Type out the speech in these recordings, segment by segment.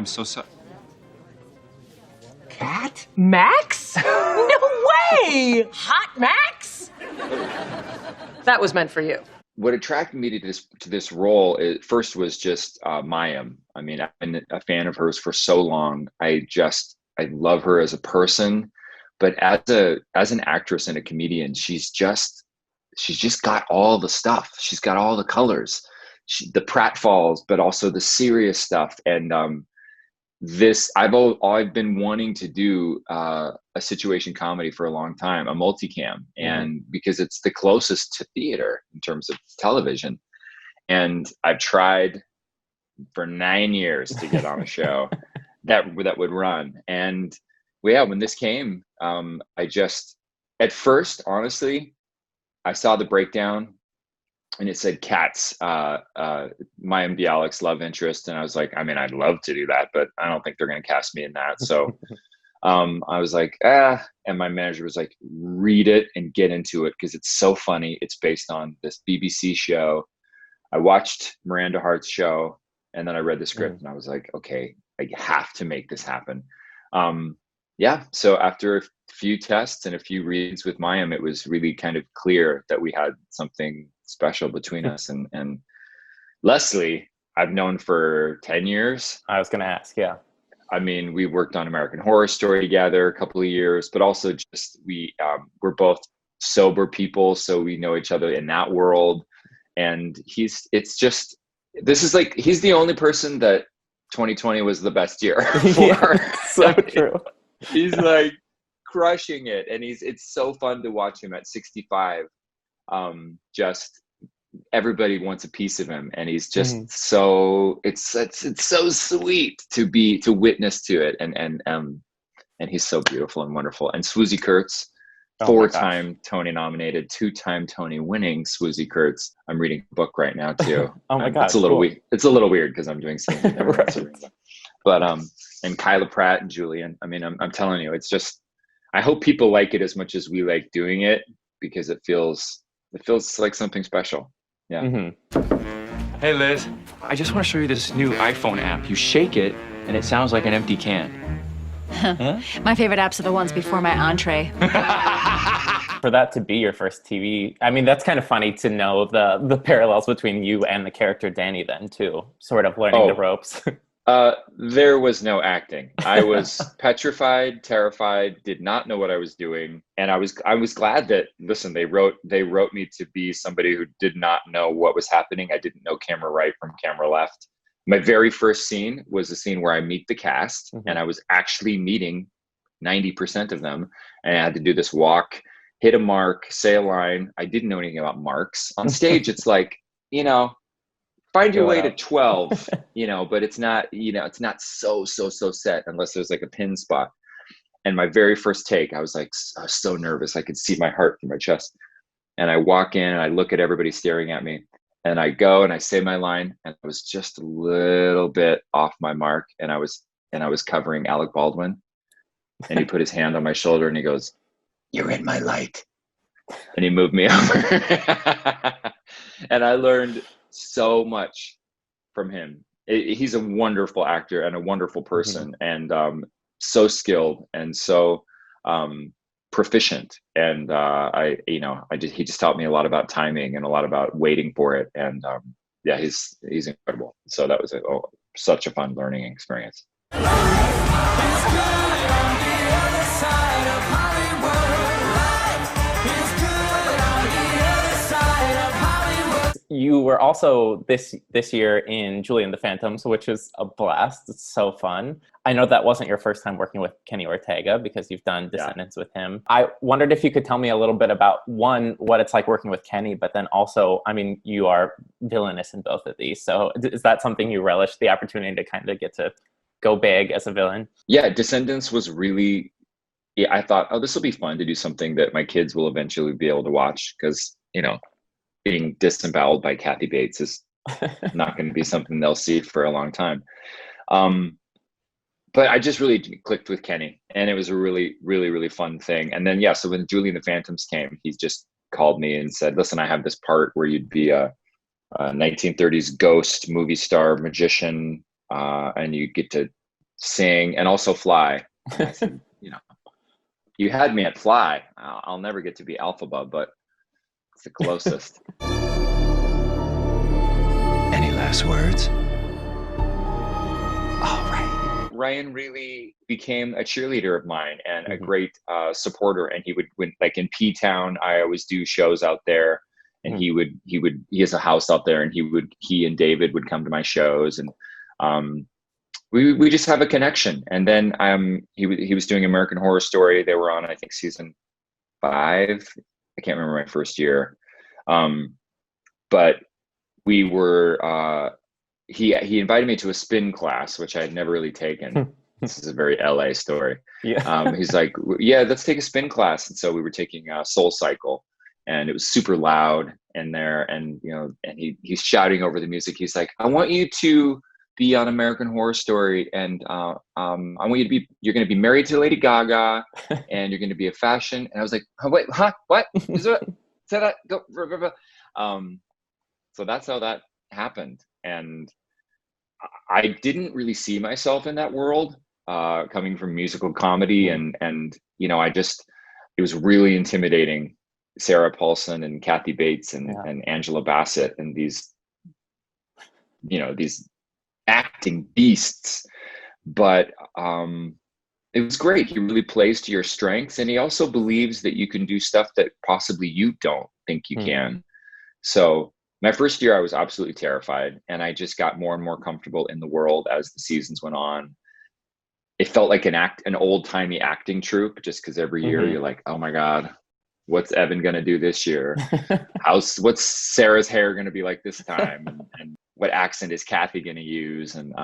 am so sorry. Cat? Max? No way! Hot Max? That was meant for you. What attracted me to this role first was just Mayim. I mean, I've been a fan of hers for so long. I love her as a person, but as an actress and a comedian, she's just got all the stuff. She's got all the colors, the pratfalls, but also the serious stuff. And I've been wanting to do a situation comedy for a long time, a multicam, and because it's the closest to theater in terms of television. And I've tried for 9 years to get on a show that would run. And when this came, at first, honestly, I saw the breakdown and it said cats, Mayim Bialik's love interest. And I was like, I mean, I'd love to do that, but I don't think they're going to cast me in that. So I was like, and my manager was like, read it and get into it because it's so funny. It's based on this BBC show. I watched Miranda Hart's show and then I read the script and I was like, okay, I have to make this happen. So after a few tests and a few reads with Mayim, it was really kind of clear that we had something special between us. And Leslie, I've known for 10 years. I was going to ask, yeah. I mean, we worked on American Horror Story together a couple of years, but also just we're both sober people, so we know each other in that world. And he's the only person that 2020 was the best year for. Yeah, so true. He's like crushing it, and it's so fun to watch him at 65. Just everybody wants a piece of him, and he's just it's so sweet to witness to it, and he's so beautiful and wonderful. And Swoosie Kurtz, 4-time Tony nominated, 2-time Tony winning Swoosie Kurtz. I'm reading a book right now too. Oh my God, it's a little weird. It's a little weird because I'm doing something. Right. But and Kyla Pratt and Julian. I mean, I'm telling you, it's just. I hope people like it as much as we like doing it because it feels like something special. Yeah. Hey, Liz. I just want to show you this new iPhone app. You shake it, and it sounds like an empty can. Huh? My favorite apps are the ones before my entree. For that to be your first TV, I mean, that's kind of funny to know the parallels between you and the character Danny then, too. Sort of learning the ropes. There was no acting. I was petrified, terrified, did not know what I was doing. And I was glad that, listen, they wrote me to be somebody who did not know what was happening. I didn't know camera right from camera left. My very first scene was a scene where I meet the cast and I was actually meeting 90% of them. And I had to do this walk, hit a mark, say a line. I didn't know anything about marks. On stage, it's like, find your way to 12, but it's not, it's not so set unless there's like a pin spot. And my very first take, I was so nervous. I could see my heart through my chest. And I walk in and I look at everybody staring at me and I go and I say my line and I was just a little bit off my mark. And I was covering Alec Baldwin and he put his hand on my shoulder and he goes, "You're in my light." And he moved me over and I learned so much from him. He's a wonderful actor and a wonderful person and so skilled and so proficient. And he just taught me a lot about timing and a lot about waiting for it. And he's incredible. So that was such a fun learning experience. You were also this year in Julie and the Phantoms, which is a blast. It's so fun. I know that wasn't your first time working with Kenny Ortega because you've done Descendants with him. I wondered if you could tell me a little bit about, one, what it's like working with Kenny, but then also, I mean, you are villainous in both of these. So is that something you relish, the opportunity to kind of get to go big as a villain? Yeah, Descendants was really, I thought, this will be fun to do something that my kids will eventually be able to watch because, being disemboweled by Kathy Bates is not going to be something they'll see for a long time. But I just really clicked with Kenny and it was a really, really, really fun thing. And then, so when Julie and the Phantoms came, he just called me and said, "Listen, I have this part where you'd be a 1930s ghost movie star magician and you get to sing, and also fly. And I said, you had me at fly. I'll never get to be Alphaba, but it's the closest. Any last words? All right. Ryan really became a cheerleader of mine and a great supporter. And he would, like in P-Town, I always do shows out there, and he has a house out there, and he and David would come to my shows, and we just have a connection. And then he was doing American Horror Story. They were on, I think, season 5. I can't remember my first year. But we were, he invited me to a spin class, which I had never really taken. This is a very LA story. Yeah. He's like, yeah, let's take a spin class. And so we were taking Soul Cycle, and it was super loud in there. And, and he's shouting over the music. He's like, I want you to be on American Horror Story, and I want you to you're going to be married to Lady Gaga, and you're going to be a fashion. And I was like, oh, wait, huh? What? Is it? Say that? Go. So that's how that happened. And I didn't really see myself in that world, coming from musical comedy, and it was really intimidating. Sarah Paulson and Kathy Bates and Angela Bassett, and these acting beasts. But it was great. He really plays to your strengths, and he also believes that you can do stuff that possibly you don't think you can. So my first year, I was absolutely terrified, and I just got more and more comfortable in the world as the seasons went on. It felt like an old-timey acting troupe, just because every year you're like, oh my God, what's Evan gonna do this year? What's Sarah's hair gonna be like this time? And what accent is Kathy gonna use? And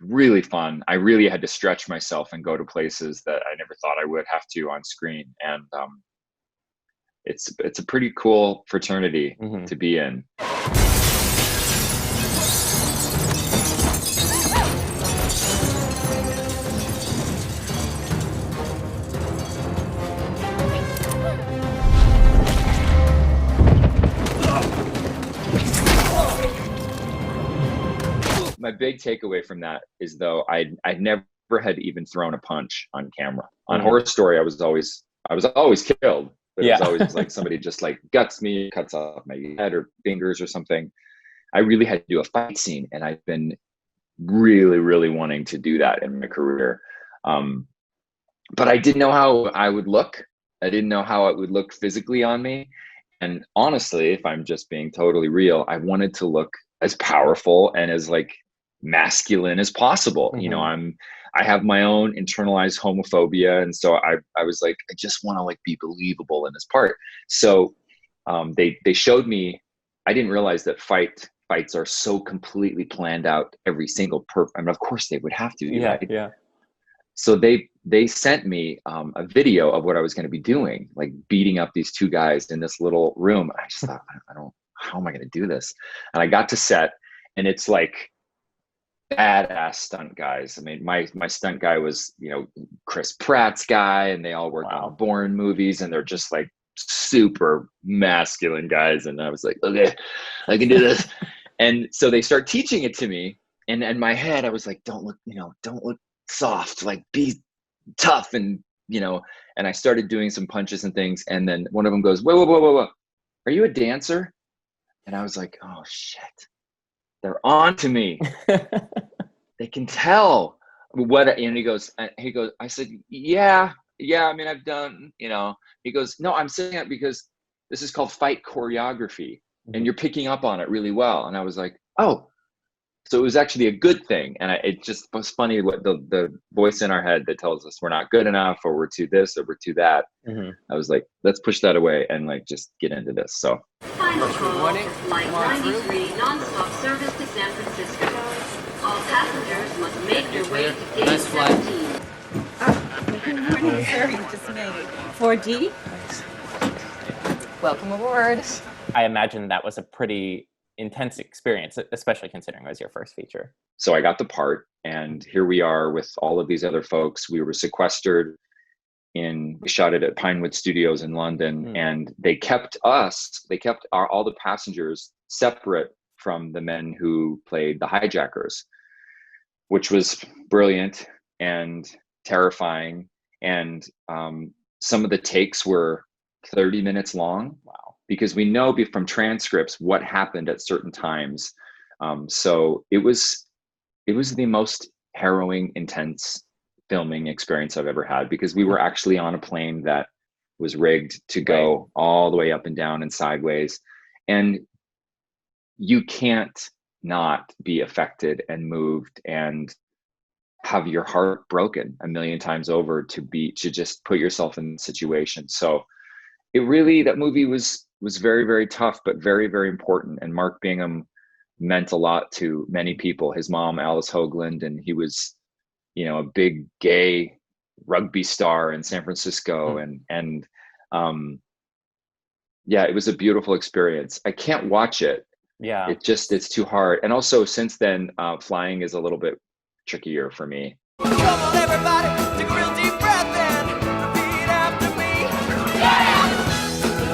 really fun. I really had to stretch myself and go to places that I never thought I would have to on screen. And it's a pretty cool fraternity to be in. My big takeaway from that is, though, I'd never had even thrown a punch on camera. On Horror Story, I was always killed. But it was always like somebody just like guts me, cuts off my head or fingers or something. I really had to do a fight scene, and I've been really, really wanting to do that in my career. But I didn't know how I would look. I didn't know how it would look physically on me. And honestly, if I'm just being totally real, I wanted to look as powerful and as like masculine as possible. I have my own internalized homophobia. And so I was like, I just want to like be believable in this part. So they showed me, I didn't realize that fights are so completely planned out every single I mean, of course they would have to. Yeah. So they sent me a video of what I was going to be doing, like beating up these two guys in this little room. I just thought, how am I going to do this? And I got to set, and it's like badass stunt guys. I mean, my stunt guy was, Chris Pratt's guy, and they all worked on the Bourne movies, and they're just like super masculine guys. And I was like, okay, I can do this. And so they start teaching it to me, and in my head, I was like, don't look soft, like be tough. And, and I started doing some punches and things. And then one of them goes, whoa. Are you a dancer? And I was like, oh shit. They're on to me. They can tell and he goes, I said, yeah. I mean, I've done, he goes, no, I'm saying that because this is called fight choreography, and you're picking up on it really well. And I was like, oh, so it was actually a good thing. And it just was funny what the voice in our head that tells us we're not good enough, or we're too this, or we're too that. I was like, let's push that away and like just get into this. So Final call, Flight 93, non-stop service to San Francisco. All passengers must make their way to gate 17. Good morning, sir. You just made 4D. Welcome aboard. I imagine that was a pretty intense experience, especially considering it was your first feature. So I got the part, and here we are with all of these other folks. We were sequestered we shot it at Pinewood Studios in London, and they kept all the passengers separate from the men who played the hijackers, which was brilliant. and terrifying. And some of the takes were 30 minutes long. Wow. Because we know from transcripts what happened at certain times. So it was the most harrowing, intense filming experience I've ever had, because we were actually on a plane that was rigged to go all the way up and down and sideways. And you can't not be affected and moved and have your heart broken a million times over to just put yourself in the situation. So that movie was very, very tough, but very, very important. And Mark Bingham meant a lot to many people. His mom, Alice Hoagland, and he was, a big gay rugby star in San Francisco. And it was a beautiful experience. I can't watch it. Yeah. It's too hard. And also since then, flying is a little bit trickier for me. Come on, everybody, take a real deep breath and repeat after me. Yeah!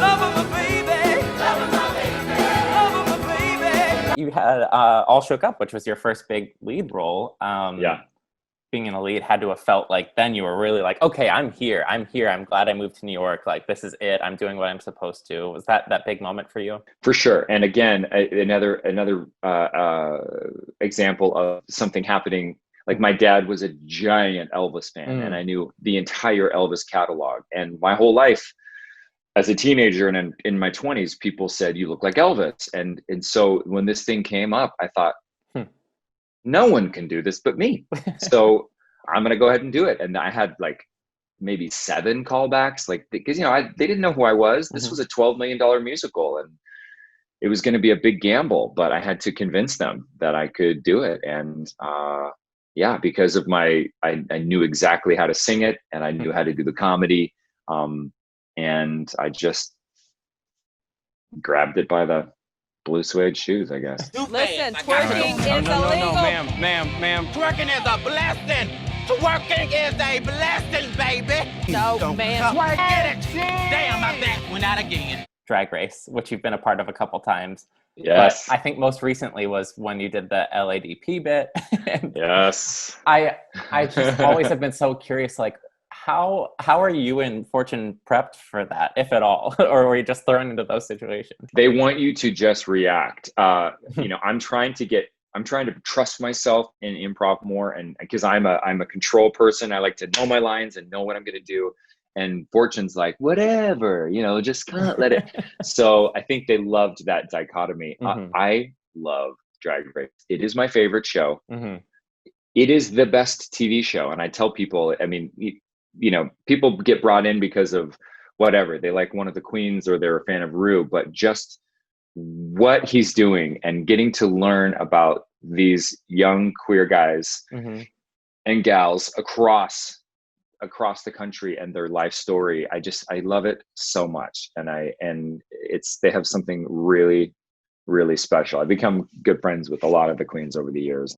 Love of my baby, love of my baby, love of my baby. You had All Shook Up, which was your first big lead role. Being in a lead had to have felt like then you were really like, okay, I'm here. I'm glad I moved to New York. Like, this is it. I'm doing what I'm supposed to. Was that big moment for you? For sure. And again, another example of something happening. Like, my dad was a giant Elvis fan, and I knew the entire Elvis catalog. And my whole life as a teenager and in my 20s, people said, you look like Elvis. And so when this thing came up, I thought, no one can do this but me. So I'm going to go ahead and do it. And I had like maybe 7 callbacks, like, because, they didn't know who I was. This was a $12 million musical, and it was going to be a big gamble, but I had to convince them that I could do it. And because of I knew exactly how to sing it, and I knew how to do the comedy. And I just grabbed it by the blue suede shoes, I guess. Listen, twerking is illegal. Ma'am. Twerking is a blessing. Twerking is a blessing, baby. No, man. Twerk, get it. Damn, my back went out again. Drag Race, which you've been a part of a couple times. Yes. But I think most recently was when you did the LADP bit. Yes. I just always have been so curious, like, how are you and Fortune prepped for that, if at all? Or were you just thrown into those situations? They want you to just react. I'm trying to trust myself in improv more, and because I'm a control person. I like to know my lines and know what I'm going to do. And Fortune's like, whatever, just can't let it. So I think they loved that dichotomy. I love Drag Race. It is my favorite show. It is the best TV show. And I tell people, I mean, people get brought in because of whatever. They like one of the queens or they're a fan of Ru, but just what he's doing and getting to learn about these young queer guys and gals across the country and their life story. I love it so much. And they have something really, really special. I've become good friends with a lot of the queens over the years.